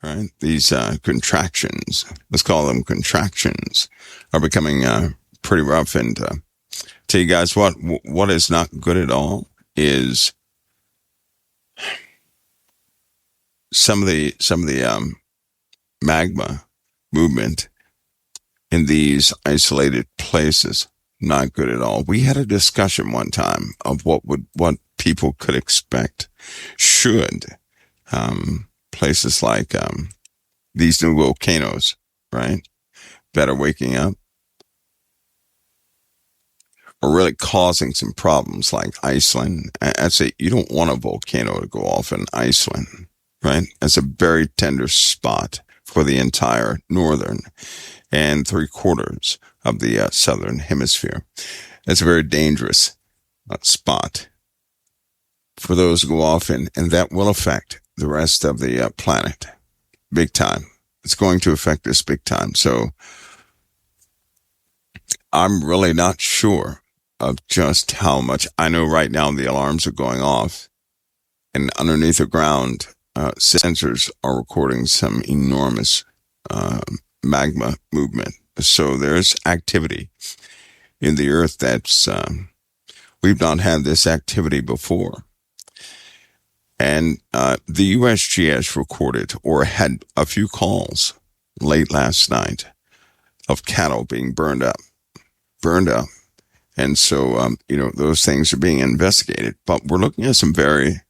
right? These contractions, let's call them contractions, are becoming pretty rough. And tell you guys what is not good at all is some of the magma movement in these isolated places. Not good at all. We had a discussion one time of what people could expect should places like these new volcanoes, right, that are waking up, are really causing some problems like Iceland. I'd say you don't want a volcano to go off in Iceland, right? It's a very tender spot for the entire northern and three-quarters of the southern hemisphere. It's a very dangerous spot for those to go off in, and that will affect the rest of the planet big time. It's going to affect us big time. So I'm really not sure of just how much. I know right now the alarms are going off, and underneath the ground, sensors are recording some enormous magma movement. So there's activity in the earth that's, we've not had this activity before. And the USGS recorded or had a few calls late last night of cattle being burned up. And so, those things are being investigated. But we're looking at some very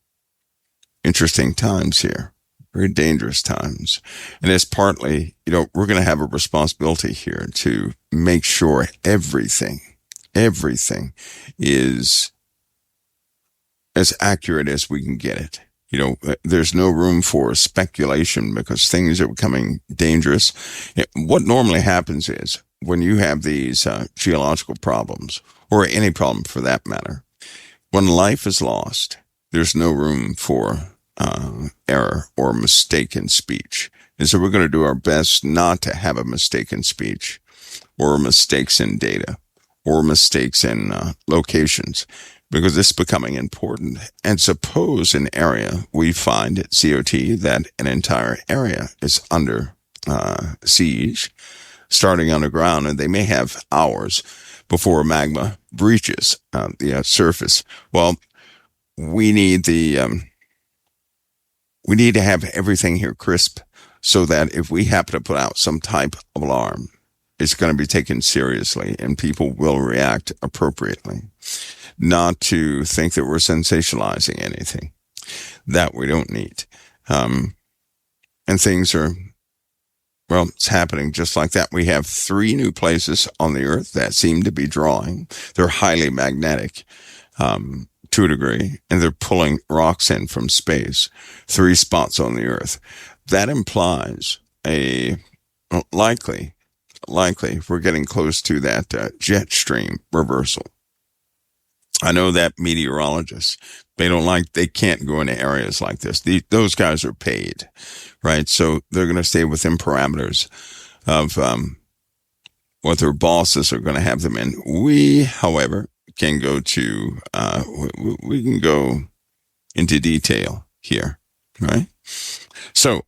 interesting times here, very dangerous times. And it's partly, we're going to have a responsibility here to make sure everything is as accurate as we can get it. There's no room for speculation because things are becoming dangerous. What normally happens is when you have these geological problems, or any problem for that matter, when life is lost, there's no room for error or mistaken speech. And so we're going to do our best not to have a mistaken speech or mistakes in data or mistakes in locations, because it's becoming important. And suppose an area, we find at COT that an entire area is under siege, starting underground, and they may have hours before magma breaches the surface. Well, we need we need to have everything here crisp so that if we happen to put out some type of alarm, it's going to be taken seriously and people will react appropriately. Not to think that we're sensationalizing anything. That we don't need. And things are, it's happening just like that. We have 3 new places on the Earth that seem to be drawing. They're highly magnetic to a degree, and they're pulling rocks in from space. 3 spots on the Earth. That implies likely, we're getting close to that jet stream reversal. I know that meteorologists, they can't go into areas like this. Those guys are paid, right? So they're going to stay within parameters of what their bosses are going to have them in. We, however, can go we can go into detail here, right? So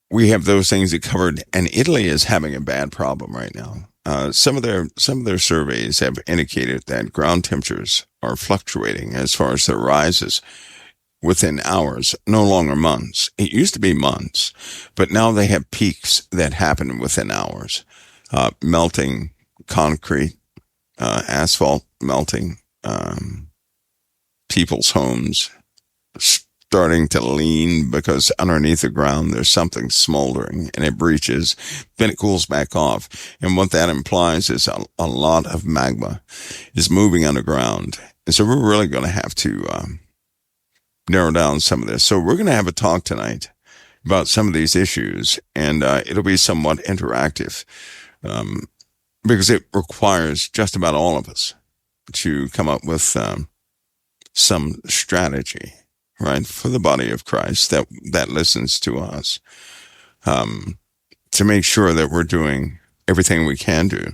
we have those things covered, and Italy is having a bad problem right now. Some of their surveys have indicated that ground temperatures are fluctuating as far as their rises within hours, no longer months. It used to be months, but now they have peaks that happen within hours. Melting concrete, asphalt melting, people's homes starting to lean because underneath the ground there's something smoldering and it breaches, then it cools back off. And what that implies is a lot of magma is moving underground. And so we're really going to have to narrow down some of this. So we're going to have a talk tonight about some of these issues, and it'll be somewhat interactive because it requires just about all of us to come up with some strategy, right, for the body of Christ that listens to us, to make sure that we're doing everything we can do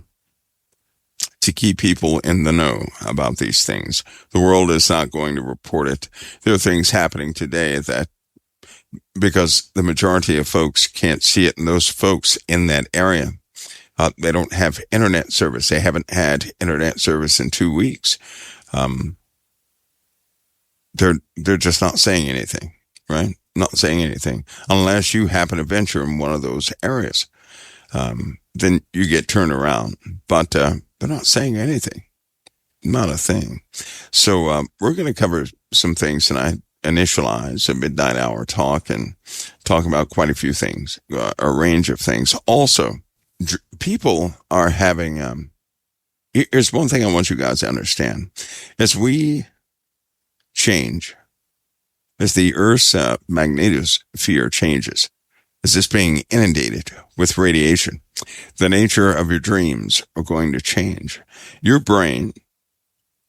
to keep people in the know about these things. The world is not going to report it. There are things happening today that because the majority of folks can't see it. And those folks in that area, they don't have internet service. They haven't had internet service in 2 weeks. Um, they're just not saying anything, right? Not saying anything unless you happen to venture in one of those areas. Then you get turned around, but they're not saying anything, not a thing. So we're going to cover some things tonight. Initialize a midnight hour talk and talk about quite a few things, a range of things. Also, people are having. Here's one thing I want you guys to understand: as we change, as the Earth's magnetosphere changes, as it's being inundated with radiation, the nature of your dreams are going to change. Your brain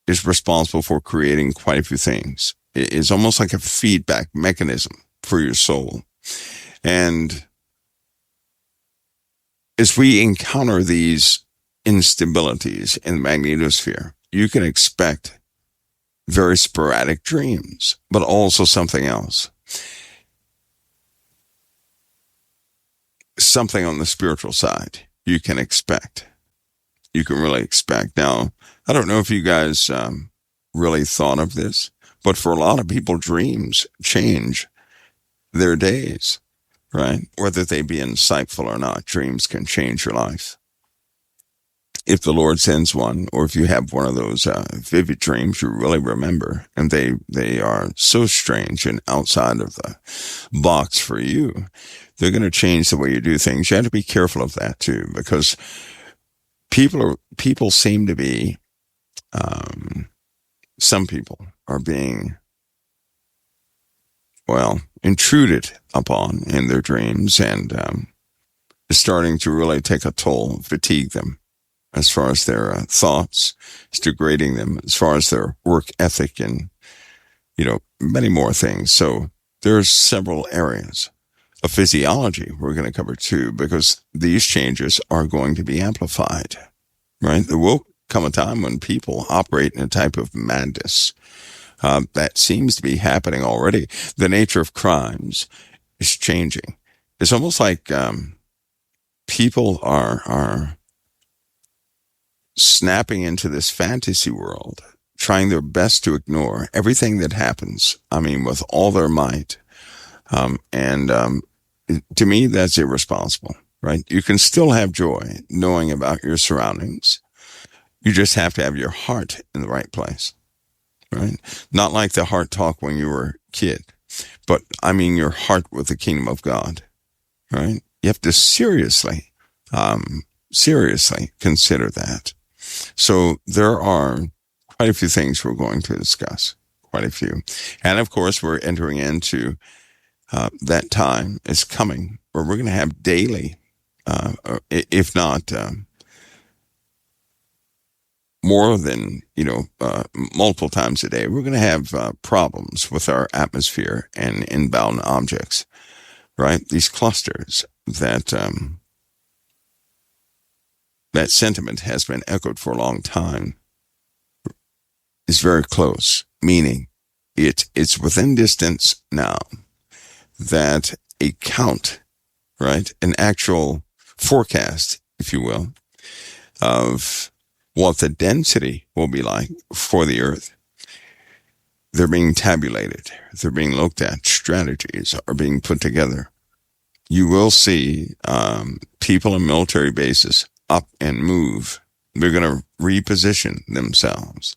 is responsible for creating quite a few things. It's almost like a feedback mechanism for your soul. And as we encounter these instabilities in the magnetosphere, you can expect very sporadic dreams, but also something else. Something on the spiritual side you can expect. You can really expect. Now, I don't know if you guys really thought of this, but for a lot of people, dreams change their days, right? Whether they be insightful or not, dreams can change your life. If the Lord sends one, or if you have one of those vivid dreams you really remember, and they are so strange and outside of the box for you, they're going to change the way you do things. You have to be careful of that too, because people seem to be, some people are being, intruded upon in their dreams, and is starting to really take a toll, fatigue them as far as their thoughts. It's degrading them as far as their work ethic and, many more things. So there's several areas of physiology we're going to cover too, because these changes are going to be amplified, right? There will come a time when people operate in a type of madness. That seems to be happening already. The nature of crimes is changing. It's almost like people are snapping into this fantasy world, trying their best to ignore everything that happens, with all their might. To me, that's irresponsible, right? You can still have joy knowing about your surroundings. You just have to have your heart in the right place, right? Not like the heart talk when you were a kid, but your heart with the kingdom of God, right? You have to seriously consider that. So there are quite a few things we're going to discuss, quite a few. And of course, we're entering into that time is coming where we're going to have daily, if not more than, multiple times a day, we're going to have problems with our atmosphere and inbound objects, right? These clusters that sentiment has been echoed for a long time is very close, meaning it's within distance now that a count, right, an actual forecast, if you will, of what the density will be like for the Earth. They're being tabulated. They're being looked at. Strategies are being put together. You will see people in military bases up and move. They're going to reposition themselves.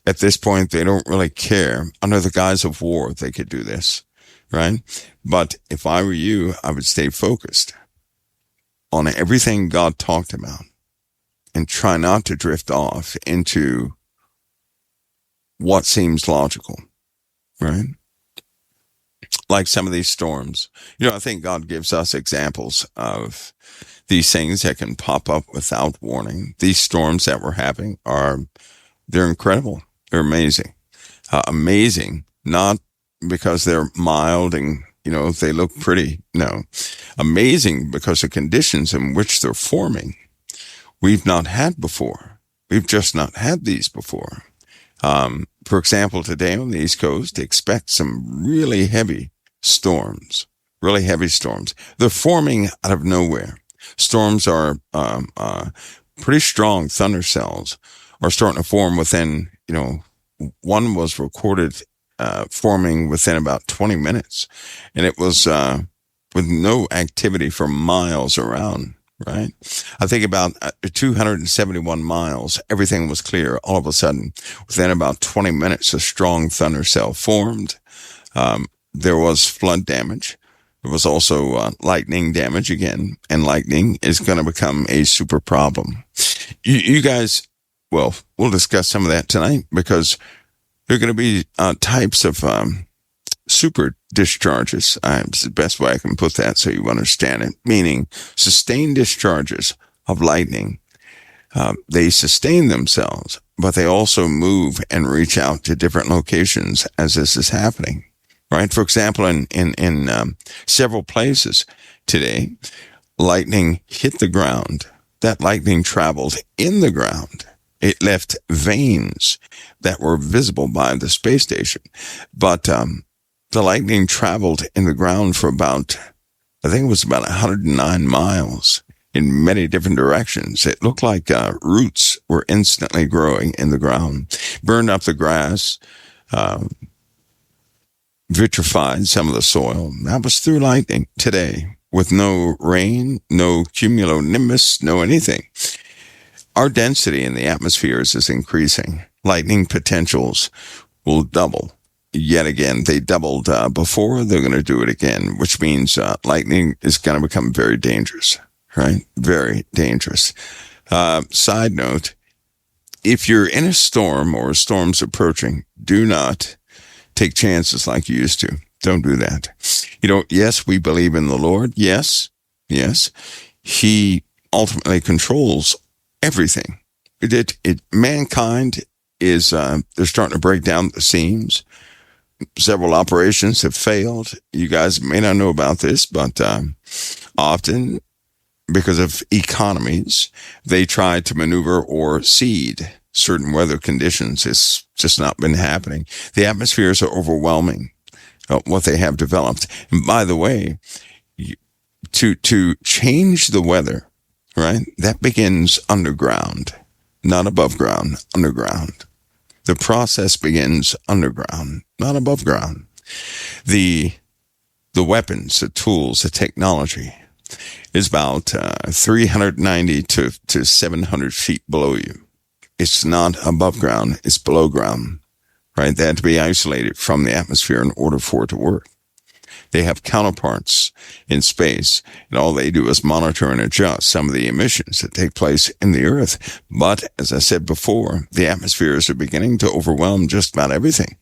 At this point, they don't really care. Under the guise of war, they could do this, right? But if I were you, I would stay focused on everything God talked about and try not to drift off into what seems logical, right? Like some of these storms. I think God gives us examples of these things that can pop up without warning. These storms that we're having they're incredible. They're amazing. Amazing, not because they're mild and, they look pretty. No. Amazing because the conditions in which they're forming, we've not had before. We've just not had these before. For example, today on the East Coast, expect some really heavy storms, really heavy storms. They're forming out of nowhere. Storms are pretty strong. Thunder cells are starting to form within, one was recorded forming within about 20 minutes. And it was with no activity for miles around, right? I think about 271 miles, everything was clear. All of a sudden, within about 20 minutes, a strong thunder cell formed. There was flood damage. There was also lightning damage again, and lightning is going to become a super problem. You guys, well, we'll discuss some of that tonight because there are going to be types of super discharges. It's the best way I can put that so you understand it, meaning sustained discharges of lightning. They sustain themselves, but they also move and reach out to different locations as this is happening. Right. For example, in several places today, lightning hit the ground. That lightning traveled in the ground. It left veins that were visible by the space station. But the lightning traveled in the ground for about, I think it was about 109 miles in many different directions. It looked like roots were instantly growing in the ground, burned up the grass, vitrified some of the soil. That was through lightning today with no rain, no cumulonimbus, no anything. Our density in the atmospheres is increasing. Lightning potentials will double. Yet again, they doubled before. They're going to do it again, which means lightning is going to become very dangerous, right? Very dangerous. Side note, if you're in a storm or a storm's approaching, do not take chances like you used to. Don't do that. Yes, we believe in the Lord. Yes. He ultimately controls everything. Mankind is, they're starting to break down the seams. Several operations have failed. You guys may not know about this, but often because of economies, they try to maneuver or seed certain weather conditions. It's just not been happening. The atmospheres are overwhelming what they have developed. And by the way, to change the weather, right, that begins underground, not above ground, underground. The process begins underground, not above ground. The weapons, the tools, the technology is about 390 to 700 feet below you. It's not above ground, it's below ground, right? They had to be isolated from the atmosphere in order for it to work. They have counterparts in space, and all they do is monitor and adjust some of the emissions that take place in the Earth. But, as I said before, the atmospheres are beginning to overwhelm just about everything.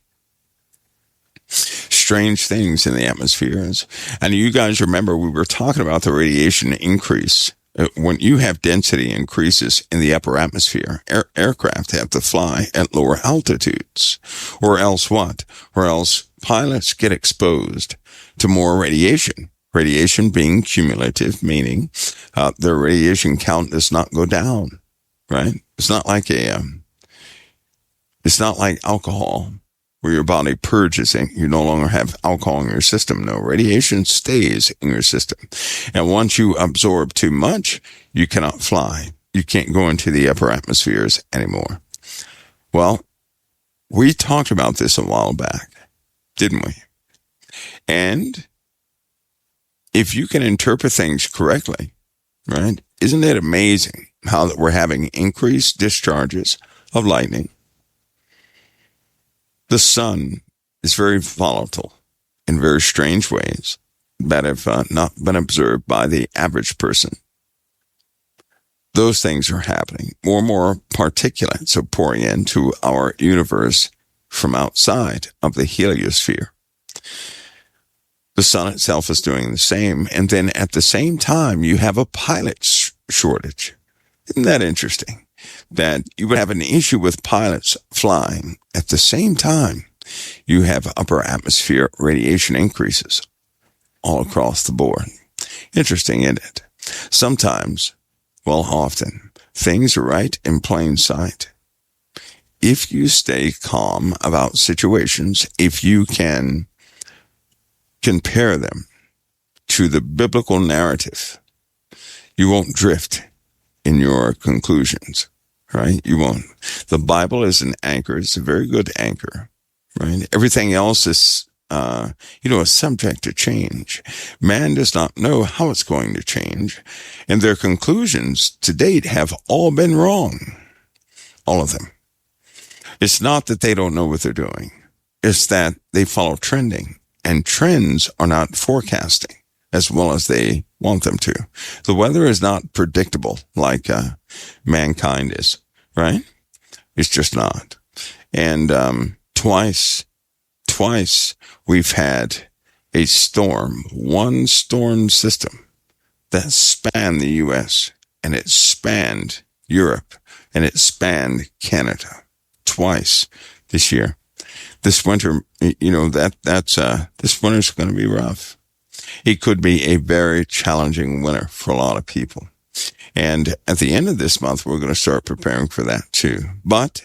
Strange things in the atmospheres. And you guys remember we were talking about the radiation increase. When you have density increases in the upper atmosphere, aircraft have to fly at lower altitudes. Or else what? Or else pilots get exposed to more radiation. Radiation being cumulative, meaning their radiation count does not go down, right? It's not like it's not like alcohol, where your body purges and you no longer have alcohol in your system. No, radiation stays in your system. And once you absorb too much, you cannot fly. You can't go into the upper atmospheres anymore. Well, we talked about this a while back, didn't we? And if you can interpret things correctly, right, isn't it amazing how that we're having increased discharges of lightning? The sun is very volatile in very strange ways that have not been observed by the average person. Those things are happening. More and more particulates are pouring into our universe from outside of the heliosphere. The sun itself is doing the same. And then at the same time, you have a pilot shortage. Isn't that interesting? That you would have an issue with pilots flying. At the same time, you have upper atmosphere radiation increases all across the board. Interesting, isn't it? Sometimes, well, often, things are right in plain sight. If you stay calm about situations, if you can compare them to the biblical narrative, you won't drift in your conclusions, right? You won't. The Bible is an anchor. It's a very good anchor, right? Everything else is, subject to change. Man does not know how it's going to change, and their conclusions to date have all been wrong. All of them. It's not that they don't know what they're doing. It's that they follow trending, and trends are not forecasting as well as they want them to. The weather is not predictable like mankind is, right? It's just not. And twice we've had a storm, one storm system that spanned the U.S., and it spanned Europe, and it spanned Canada twice this year. This winter, this winter's going to be rough. It could be a very challenging winter for a lot of people. And at the end of this month, we're going to start preparing for that too. But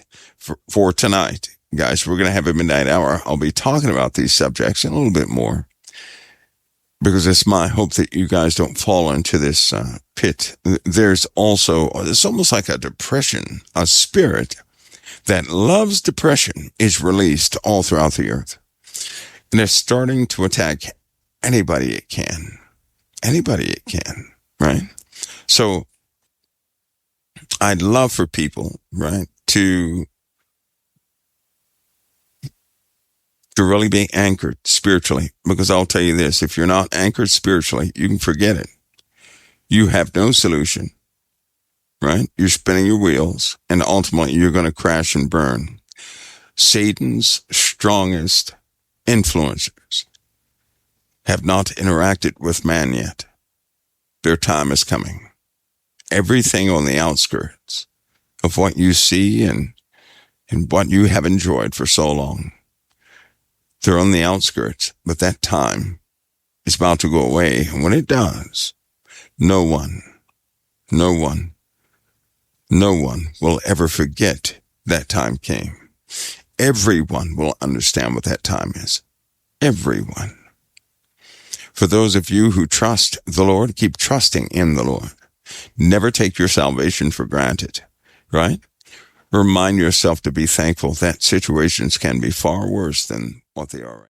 for tonight, guys, we're going to have a midnight hour. I'll be talking about these subjects and a little bit more, because it's my hope that you guys don't fall into this pit. There's it's almost like a depression, a spirit that loves depression is released all throughout the earth. And it's starting to attack anybody it can. Anybody it can, right? So I'd love for people, right, to really be anchored spiritually, because I'll tell you this, if you're not anchored spiritually, you can forget it. You have no solution, right? You're spinning your wheels, and ultimately you're going to crash and burn. Satan's strongest influencers have not interacted with man yet. Their time is coming. Everything on the outskirts of what you see and what you have enjoyed for so long, they're on the outskirts, but that time is about to go away. And when it does, no one will ever forget that time came. Everyone will understand what that time is. Everyone. For those of you who trust the Lord, keep trusting in the Lord. Never take your salvation for granted, right? Remind yourself to be thankful that situations can be far worse than what they are.